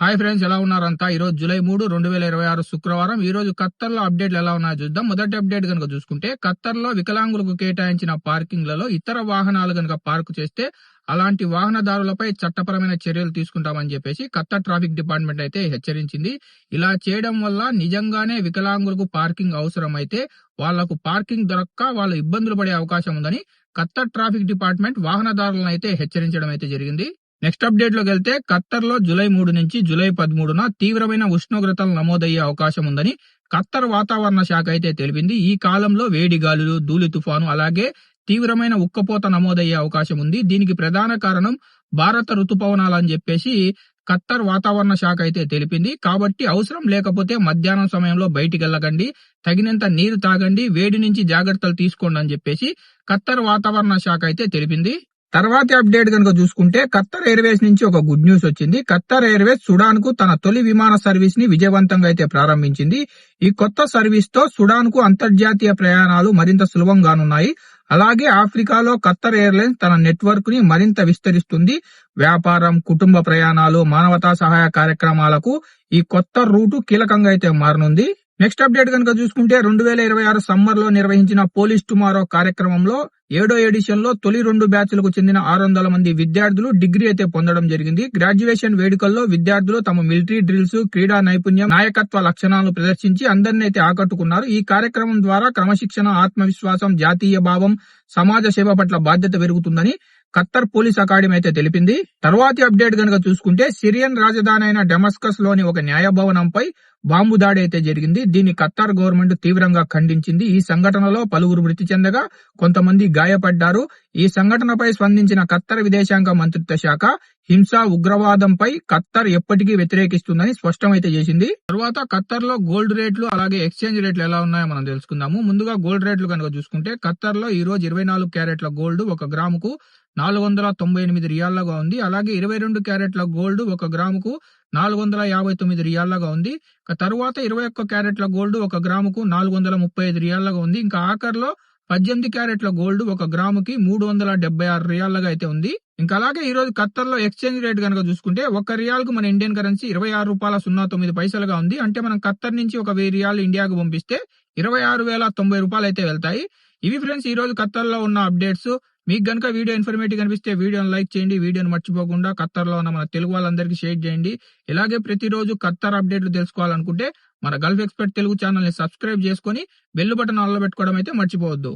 Hi friends, ఎలా ఉన్నారంతా? ఈ రోజు జూలై 3, 2026 శుక్రవారం. ఈ రోజు ఖత్తర్ లో అప్డేట్లు ఎలా ఉన్నాయో చూద్దాం. మొదటి అప్డేట్ గనుక చూసుకుంటే, ఖత్తర్ లో వికలాంగులకు కేటాయించిన పార్కింగ్లలో ఇతర వాహనాలు గనుక పార్క్ చేస్తే అలాంటి వాహనదారులపై చట్టపరమైన చర్యలు తీసుకుంటామని చెప్పేసి ఖత్తర్ ట్రాఫిక్ డిపార్ట్మెంట్ అయితే హెచ్చరించింది. ఇలా చేయడం వల్ల నిజంగానే వికలాంగులకు పార్కింగ్ అవసరం అయితే వాళ్లకు పార్కింగ్ దొరక్క వాళ్ళు ఇబ్బందులు పడే అవకాశం ఉందని ఖత్తర్ ట్రాఫిక్ డిపార్ట్మెంట్ వాహనదారులను అయితే హెచ్చరించడం అయితే జరిగింది. నెక్స్ట్ అప్డేట్ లోకి వెళ్తే, ఖత్తర్ లో జూలై 3 నుంచి జూలై 13న తీవ్రమైన ఉష్ణోగ్రతలు నమోదయ్యే అవకాశం ఉందని ఖత్తర్ వాతావరణ శాఖ అయితే తెలిపింది. ఈ కాలంలో వేడి గాలులు, ధూళి తుఫాను, అలాగే తీవ్రమైన ఉక్కపోత నమోదయ్యే అవకాశం ఉంది. దీనికి ప్రధాన కారణం భారత రుతుపవనాలని చెప్పేసి ఖత్తర్ వాతావరణ శాఖ అయితే తెలిపింది. కాబట్టి అవసరం లేకపోతే మధ్యాహ్నం సమయంలో బయటికి వెళ్ళకండి, తగినంత నీరు తాగండి, వేడి నుంచి జాగ్రత్తలు తీసుకోండి అని చెప్పేసి ఖత్తర్ వాతావరణ శాఖ అయితే తెలిపింది. తర్వాతి అప్డేట్ కనుక చూసుకుంటే, ఖత్తర్ ఎయిర్వేస్ నుంచి ఒక గుడ్ న్యూస్ వచ్చింది. ఖత్తర్ ఎయిర్వేస్ సుడాన్ కు తన తొలి విమాన సర్వీస్ ని విజయవంతంగా అయితే ప్రారంభించింది. ఈ కొత్త సర్వీస్ తో సుడాన్ కు అంతర్జాతీయ ప్రయాణాలు మరింత సులభంగానున్నాయి. అలాగే ఆఫ్రికాలో ఖత్తర్ ఎయిర్లైన్స్ తన నెట్వర్క్ ని మరింత విస్తరిస్తుంది. వ్యాపారం, కుటుంబ ప్రయాణాలు, మానవతా సహాయ కార్యక్రమాలకు ఈ కొత్త రూటు కీలకంగా అయితే మారనుంది. నెక్స్ట్ అప్డేట్ కనుక చూసుకుంటే, 2026 సమ్మర్ లో నిర్వహించిన పోలీస్ టుమారో కార్యక్రమంలో 7వ ఎడిషన్ లో తొలి 2 బ్యాచ్లకు చెందిన 600 మంది విద్యార్థులు డిగ్రీ అయితే పొందడం జరిగింది. గ్రాడ్యుయేషన్ వేడుకల్లో విద్యార్థులు తమ మిలిటరీ డ్రిల్స్, క్రీడా నైపుణ్యం, నాయకత్వ లక్షణాలను ప్రదర్శించి అందరినీ అయితే ఆకట్టుకున్నారు. ఈ కార్యక్రమం ద్వారా క్రమశిక్షణ, ఆత్మవిశ్వాసం, జాతీయ భావం, సమాజ సేవ పట్ల బాధ్యత పెరుగుతుందని ఖత్తర్ పోలీస్ అకాడమీ అయితే తెలిపింది. తర్వాతి అప్డేట్ గనుక చూసుకుంటే, సిరియన్ రాజధాని అయిన డెమస్కస్ లోని ఒక న్యాయ భవనంపై బాంబు దాడి అయితే జరిగింది. దీన్ని ఖత్తర్ గవర్నమెంట్ తీవ్రంగా ఖండించింది. ఈ సంఘటనలో పలువురు మృతి చెందగా కొంతమంది గాయపడ్డారు. ఈ సంఘటనపై స్పందించిన ఖత్తర్ విదేశాంగ మంత్రిత్వ శాఖ హింస, ఉగ్రవాదంపై ఖత్తర్ ఎప్పటికీ వ్యతిరేకిస్తుందని స్పష్టమైతే చేసింది. తర్వాత ఖత్తర్ లో గోల్డ్ రేట్లు అలాగే ఎక్స్చేంజ్ రేట్లు ఎలా ఉన్నాయో మనం తెలుసుకుందాము. ముందుగా గోల్డ్ రేట్లు కనుక చూసుకుంటే, ఖత్తర్ లో ఈ రోజు 24 క్యారెట్ల గోల్డ్ 1 గ్రాముకు 498 రియాళ్లగా ఉంది. అలాగే 22 క్యారెట్ల గోల్డ్ 1 గ్రాముకు 459 రియాళ్లగా ఉంది. తరువాత 21 క్యారెట్ల గోల్డ్ 1 గ్రాముకు 435 రియాళ్లగా ఉంది. ఇంకా ఆఖర్లో 18 క్యారెట్ల గోల్డ్ 1 గ్రాముకి 376 రియాళ్లగా అయితే ఉంది. ఇంకా అలాగే ఈ రోజు ఖత్తర్ లో ఎక్స్చేంజ్ రేట్ కనుక చూసుకుంటే, 1 రియాల్ కు మన ఇండియన్ కరెన్సీ 26.09 పైసలుగా ఉంది. అంటే మనం ఖత్తర్ నుంచి 1000 రియాల్ ఇండియాకు పంపిస్తే 26,090 రూపాయలు అయితే వెళ్తాయి. ఇవి ఫ్రెండ్స్ ఈ రోజు ఖత్తర్ లో ఉన్న అప్డేట్స్. మీకు గనుక వీడియో ఇన్ఫర్మేటివ్ కనిపిస్తే వీడియోని లైక్ చేయండి. వీడియోని మర్చిపోకుండా ఖత్తర్ లో ఉన్న మన తెలుగు వాళ్ళందరికీ షేర్ చేయండి. ఇలాగే ప్రతిరోజు ఖత్తర్ అప్డేట్లు తెలుసుకోవాలనుకుంటే మన గల్ఫ్ ఎక్స్పర్ట్ తెలుగు ఛానల్ ని సబ్స్క్రైబ్ చేసుకుని బెల్ బటన్ ఆన్ లో పెట్టుకోవడం అయితే మర్చిపోవద్దు.